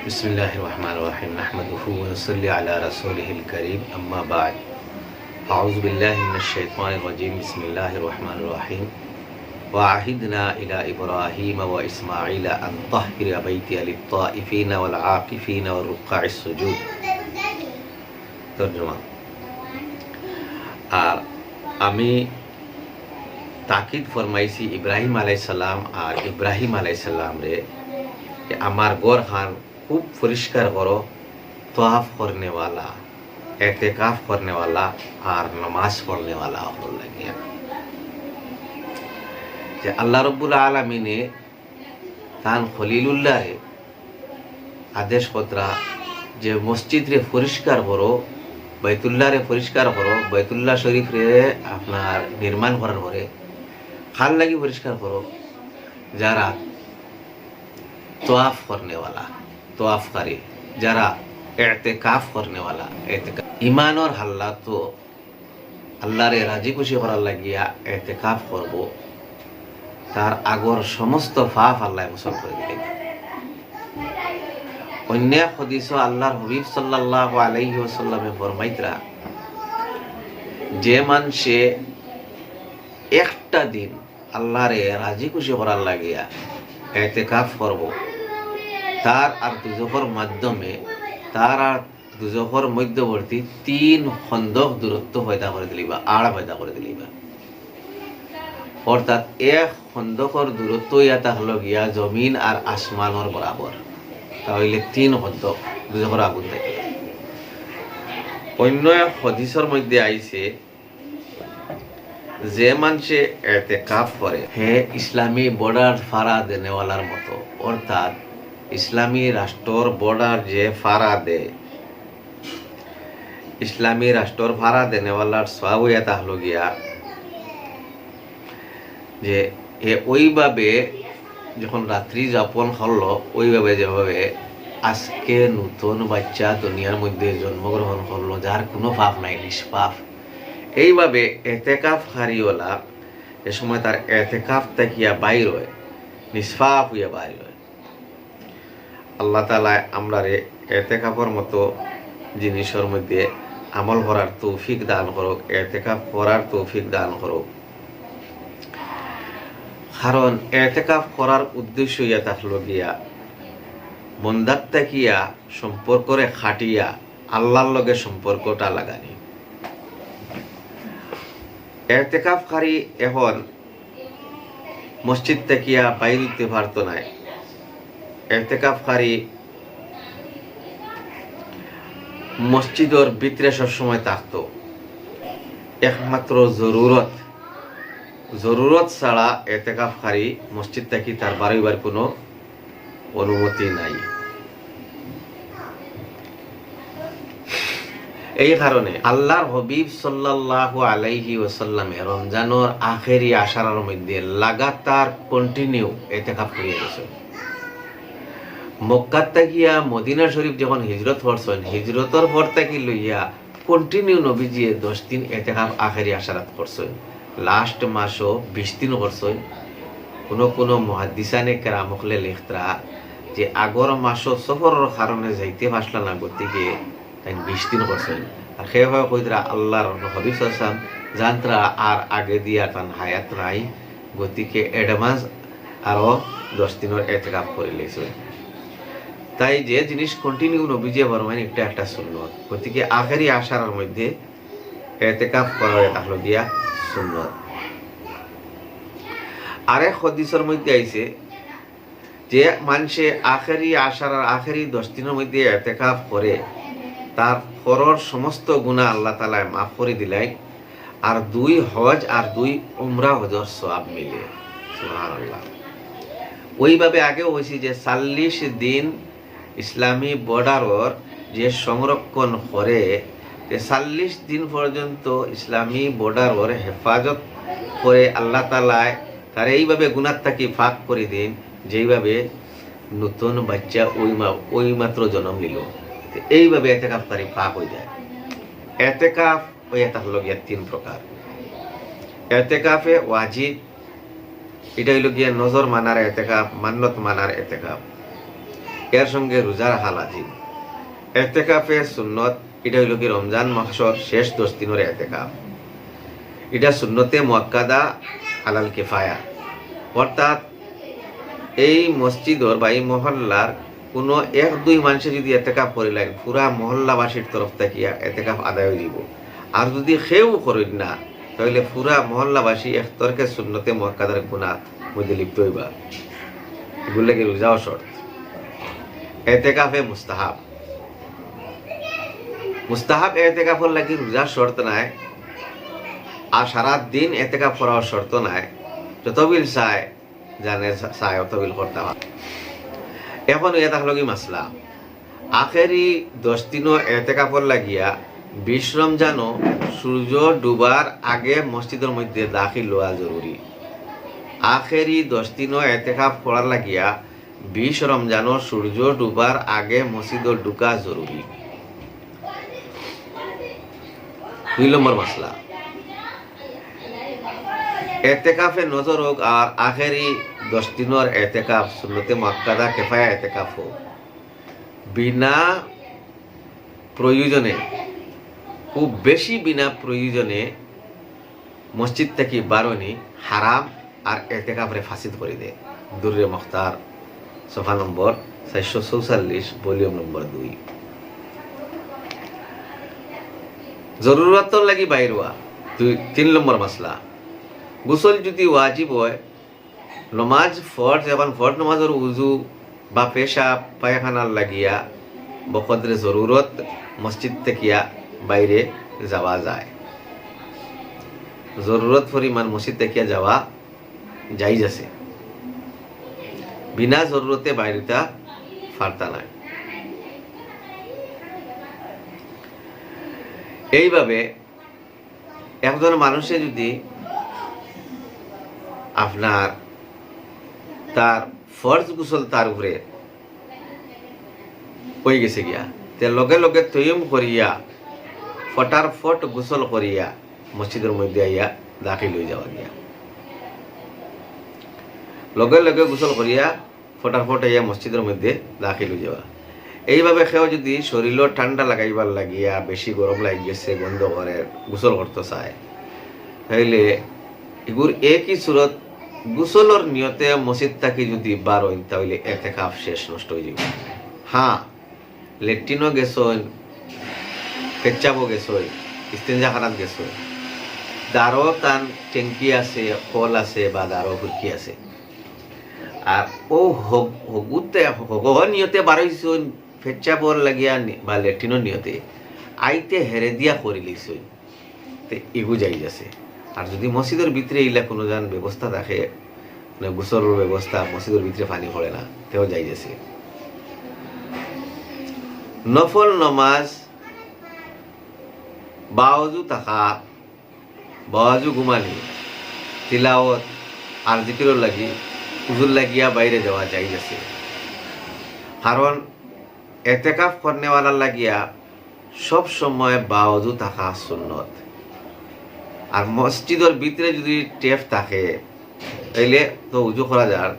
बिस्मिल्लाहिर्रहमानिर्रहीम नहमदुहु व नसल्ली अला रसूलिहिल करीम अम्मा बाद अऊज़ु बिल्लाहि मिनश शैतानिर रजीम बिस्मिल्लाहिर्रहमानिर्रहीम व अहिदना इला इब्राहीम व इस्माईला अन तहहिर बैतिया लित्ताइफीन वल आकिफीन व रुक्काइस सुजूद। तर्जुमा। আর আমি তাকিদ ফরমাইছি ইব্রাহিম আলাইহিস সালাম আর ইব্রাহিম আলাইহিস সালাম রে कि আমার ঘর খান खूब परिष्कार करो, तवाफ करने वाला, एहतिकाफ करने वाला और नमाज पढ़ने वाला हो लगे। जे अल्लाह रब्बुल आलमीने तान खलीलुल्लाह रे आदेश कतरा जे मस्जिद रे परिष्कार करो, बैतुल्लाह रे परिष्कार करो, बैतुल्लाह शरीफ रे আপনার निर्माण করার পরে খাল লাগি परिष्कार करो যারা तवाफ करने वाला तवाफकारी जरा एहतिकाफ करने वाला ईमान और हल्ला तो अल्लाह रे राजी खुशी करार লাগিয়া एहतिकाफ करब तार आगर समस्त पाप अल्लाह मोचन करे दिलेन। अन्य हदीस अल्लाहर हबीब सल्लल्लाहु आलैहि वसल्लमे फरमाइतरा जे मानसे एकटा दिन अल्लाह रे राजी खुशी करार লাগিয়া एहतिकाफ करब तार और दुजखर माध्यमे तार और दुजखर मध्यवर्ती 3 खंदक दूरत्व पैदा कर दिलिबा आड़ पैदा कर दिलिबा अर्थात एक खंदकर दूरत्व याता हलो गया जमीन और आसमानर बराबर ताहले 3 खंदक दुजखर आगुन थाके। अन्य एक हदीसर मध्य आइছে যে মানুষে এতেকাফ করে হে ইসলামী বর্ডার ফাড়া দেনেওয়ালার মতো, অর্থাৎ ইসলামী রাষ্ট্রর বর্ডার যে ফাড়া দে ইসলামী রাষ্ট্রর ফাড়া দেনেওয়ালার সওয়াবিয়াত হলো গিয়া যে এ ওইভাবে যখন রাত্রি যাপন করলো ওইভাবে যেভাবে আজকে নতুন বাচ্চা দুনিয়ার মধ্যে জন্মগ্রহণ করলো যার কোনো পাপ নাই, নিষ্পাপ, এইভাবে এতেকাফ হারিওলা এ সময় তার এতেকাফ তাকিয়া বাইর হয়, নিষ্পাপ হইয়া বাইর হয়। আল্লাহ তাআলা আমরারে এতেকাফের মতো জিনিসের মধ্যে আমল করার তৌফিক দান করুক, এতেকাফ করার তৌফিক দান করুক। কারণ এতেকাফ করার উদ্দেশ্য ইয়া থাকলো গিয়া বন্দার তাকিয়া সম্পর্করে খাটিয়া আল্লাহর লগে সম্পর্কটা লাগানি। এতেকাফকারী এখন মসজিদ তাকিয়া বাইর হইতে পারতো না। এতেকাফকারী মসজিদের ভিতরে সবসময় থাকতো, একমাত্র জরুরত ছাড়া এতেকাফকারী মসজিদ থাকি তার বাড়িবার কোনো অনুমতি নাই। এই কারণে আল্লাহর হবিব সাল্লাল্লাহু আলাইহি ওয়াসাল্লামে রমজানের আখেরি আশারার মধ্যে লাগাতার কন্টিনিউ এতেকাফ করিয়া গেছেন। মক্কা থেকে মদিনা শরীফ যখন হিজরত করছেন, হিজরতের পর থেকে লইয়া কন্টিনিউ নবীজি 10 দিন এতেকাফ আখেরি আশারাত করছেন। লাস্ট মাসও 20 দিন করছেন। কোনো মুহাদ্দিসানে কেরাম হলে লিখতরা যে আগর মাসও সফরের কারণে যাইতে পারছিল না, গতিকে তাই 20 দিন করছেন। আর সেভাবে কইতরা আল্লাহর হবিব সাল্লাম জানতরা আর আগে দিয়া তান হায়াত নাই, গতিকে অ্যাডভান্স আরো 10 দিনের এতেকাফ করে লেছেন। তাই যে জিনিস কন্টিনিউ নবীজি ফরমান একটা সুন্নত, গতিকে আখেরি আশারার মধ্যে এতেকাফ করা হলো গিয়া সুন্নত। আরেক হাদিসের মধ্যে আইছে যে মানুষে আখেরি আশারার আখেরি 10 দিনের মধ্যে এতেকাফ করে তার পরের সমস্ত গুনাহ আল্লাহ তাআলা মাফ করে দিলাই, আর 2 হজ আর 2 উমরা হজর সওয়াব মিলে। সুবহানাল্লাহ। ওইভাবে আগে হয়েছে যে 40 দিন ইসলামী বর্ডারের যে সংরক্ষণ করে 40 দিন পর্যন্ত ইসলামী বর্ডারের হেফাজত করে আল্লাহ তাআলা তার এইভাবে গুনাহ থেকে ফাঁক করে দিন যেইভাবে নতুন বাচ্চা ওই মাত্র জন্ম নিল। এইভাবে এতেকাফকারী পাক হয়ে যায়। এতেকাফ হয়ে হলো গিয়া 3 প্রকার। এতেকাফে ওয়াজিব, এটা হইল গিয়া নজর মানার এতেকাফ, মান্নত মানার এতেকাফ। এর সঙ্গে রোজা রাখা লাজিম। এতেকাফে সুন্নত এটা হইল কি রমজান মাসের শেষ 10 দিনের এতেকাফ। এটা সুন্নতে মুআক্কাদা আলাল কিফায়া, অর্থাৎ এই মসজিদর বা এই মহল্লার কোনো 1-2 মানুষে যদি এতেকাফ করিলেন পুরা মহল্লাবাসীর তরফ থেকে এতেকাফ আদায় হয়ে যাব। আর যদি কেউ করেন না তাহলে পুরা মহল্লাবাসী একতরকে সুন্নতে মুআক্কাদার গুনাহ মধ্যে লিপ্ত হইবা। এগুলো লাগে রোজাও শর্ত। এতেকাফে মুস্তাহাব, মুস্তাহাব এতেকাফর লাগি রোজা শর্ত নাই, আর সারা দিন এতেকাফ করার শর্ত নাই। যতবিল চায় জানে চায় অতবিল করতে হয়। এখন এটা হলো কি মাসলা, আখেরি 10 দিনও এতেকাফর লাগিয়া 20 রমজানও সূর্য ডুবার আগে মসজিদের মধ্যে দাখিল হওয়া জরুরি। আখেরি 10 দিনও এতেকাফ করার লাগিয়া 20 রমজানও সূর্য ডুবার আগে মসজিদে ঢুকা জরুরি। 2 নম্বর মাসলা, এতেকাফে নজর হোক আর আখেরি 10 দিনের এতেকাফ সুন্নতে মুআক্কাদা কিফায়া এতেকাফ হোক, বিনা প্রয়োজনে, খুব বেশি বিনা প্রয়োজনে মসজিদ থেকে বারণি হারাম আর এতেকাফরে ফাসিদ করে দেয়। দুররে মুখতার সফা নম্বর 444 ভলিউম নম্বর 2। জরুরতর লাগি বাইরওয়া। 3 নম্বর মাসলা, গোসল যদি ওয়াজিব হয়, নমাজ ফরজ এবং ফরজ নমাজের উজু বা পেশাব পায়খানার লাগিয়া বকদরে জরুরত মসজিদ থেকে বাইরে যাওয়া যায়। জরুরত পরিমাণ মসজিদ থেকে যাওয়া জায়েজ আছে, বিনা জরুরতে বাইরেটা ফারতা নাই। এইভাবে একজন মানুষে যদি আপনার তার ফরজ গোসল তার উপরে হয়ে গেছে গিয়া, তে লগে লগে তৈয়ম করিয়া ফটাফট গোসল করিয়া মসজিদের মধ্যে আইয়া দাখিল হয়ে যাওয়া গিয়া, লগে লগে গোসল করিয়া ফটাফট আইয়া মসজিদের মধ্যে দাখিল হয়ে যাওয়া। এইভাবে কেউ যদি শরীর ঠান্ডা লাগাইবার লাগিয়া বেশি গরম লাগি গেছে বন্ধ করে গোসল করতে চায়, তাইলে এগুর একই সুরত গোসলর নিয়তে মসজিদ থাকি যদি বার হইন তাহলে এতেকাফ শেষ, নষ্ট হয়ে যাবে। হ্যাঁ, লেট্রিনও গেছই, পেচ্চাবও গেছই, ইস্তেঞ্জাখানাত গেছই, দারো তান টেঙ্কি আছে, কল আছে বা দারো ফুরকি আছে, আর ও হগুতে নিয়তে বার হইছ পেচ্চাবর লাগিয়া বা লেট্রিনের নিয়তে আইতে হেরে দিয়া করে লিখছই, তে এগু যাই যাচ্ছে। আর যদি মসজিদের ভিতরে ইলা কোনো যান ব্যবস্থা থাকে, গোসলের ব্যবস্থা, মসজিদের ভিতরে পানি পড়ে না, তেও যাই যাচ্ছে। নফল নমাজ বাওয়াজু থাকা, বাওয়াজু ঘুমানি, তিলাওয়াত আর জিকিরর লাগি উজুর লাগিয়া বাইরে যাওয়া যাই যাচ্ছে। কারণ এতেকাফ করনেওয়ালার লাগিয়া সব সময় বাওয়াজু থাকা সুন্নত। আর মসজিদের ভিতরে যদি টেপ থাকে তাইলে তো উজু করা যায়।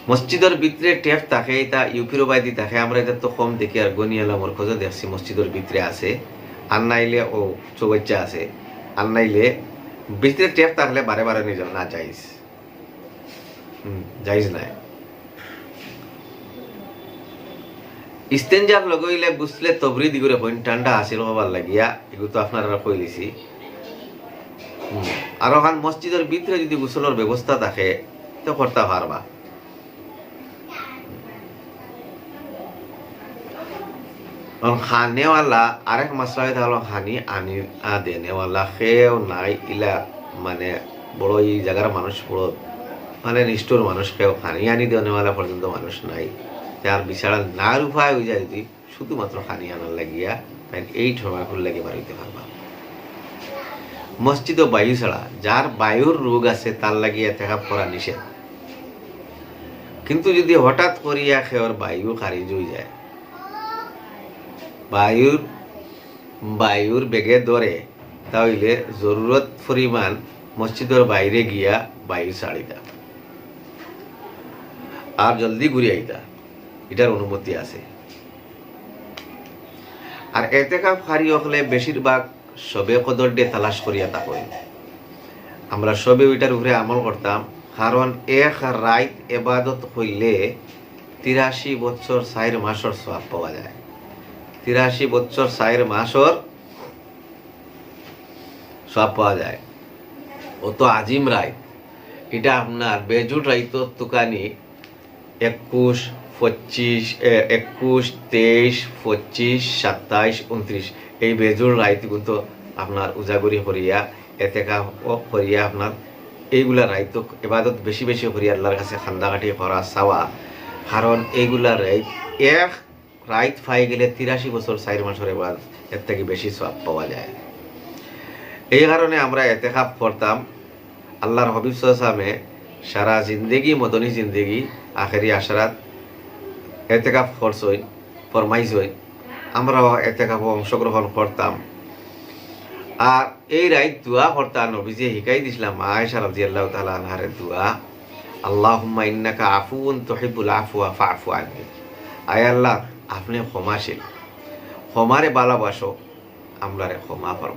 মসজিদের ভিতরে টেপ থাকে, এটা ইউপির বাইদি থাকে, আমরা এটা তো কম দেখি, আর গনিয়ালা মরকজও দেখছি মসজিদের ভিতরে আছে, আর নাইলে ও চৌবাচ্চা আছে, আর নাইলে ভিতরে টেপ থাকলে বারে বারে নিয়ে যাও না, যাইজ যাইজ নাই। ইস্তেঞ্জার লগইলে বুঝলে তবরি দিগুরে হইন ঠান্ডা হাসিল হবার লাগিয়া, এগুলো তো আপনারা কই লিছি। আর ওখান মসজিদের ভিতরে যদি গোসলের ব্যবস্থা থাকে তো করতে পারবা। খানেওয়ালা আরেক মাসলা হলো হানি আনি দেনেওয়ালা, খেয়েও নাই ইলা মানে বড় এই জায়গার মানুষ বড় মানে নিষ্ঠুর মানুষ, কেউ খানি আনি দেনেওয়ালা পর্যন্ত মানুষ নাই। তার বিছাড়া নার উপায় হয়ে যায় যদি শুধুমাত্র খানি আনার লাগিয়া এই সময়গুলো লাগে বার হইতে পারবা। মসজিদ ও বায়ু ছাড়া যার বায়ুর রোগ আছে তার লাগিয়া এতেকাফ করা নিষেধ। কিন্তু যদি হঠাৎ করিয়া খেওর বায়ু খারিজ হয়ে যায়, বায়ুর বেগে ধরে, তাহলে জরুরত পরিমাণ মসজিদের বাইরে গিয়া বায়ু ছাড়ি দাও। আর জলদি ঘুরে আইতা, এটার অনুমতি আছে। আর এতেকাফ খারি হলে বেশিরভাগ সবে কদর দিয়ে তালাশ করিয়া তা করি। আমরা সবে ওইটার উপরে আমল করতাম, কারণ এক রাত এবাদত হইলে 83 বছর 4 মাসের সওয়াব পাওয়া যায়। 83 বছর 4 মাসের সওয়াব পাওয়া যায়। অত আজিম রাত, এটা আপনার বেজুট রাইত তুকানি 21, 25, 21, 23, 25, 27, 29 এই বেজুর রাইত কিন্তু আপনার উজাগরি করিয়া এতেকাফ করিয়া আপনার এইগুলা রাইত ইবাদত বেশি বেশি করিয়া আল্লাহর কাছে খান্দাকাটি করা চাওয়া। কারণ এইগুলা রাইত এক রাইত পাই গেলে 83 বছর 4 মাসের ইবাদত এর থেকে বেশি সওয়াব পাওয়া যায়। এই কারণে আমরা এতেকাফ করতাম। আল্লাহর হাবিব সাল্লাল্লাহু আলাইহি ওয়াসাল্লামে সারা জিন্দেগি, মদনী জিন্দেগি, আখেরি আশরাত এতেকাফ ফরমাইছই। আমরাও এতেকাফে অংশগ্রহণ করতাম। আর এই রাত দোয়া করতাম, নবীজি শিখাই দিছিলাম আয়েশা রাদিয়াল্লাহু তাআলা আনহার দোয়া, আল্লাহুম্মা ইন্নাকা আফুউন তুহিব্বুল আফওয়া ফা'ফু আননি। আয় আল্লাহ, আপনি ক্ষমাশীল, ক্ষমারে ভালোবাসো, আমরারে ক্ষমা করো।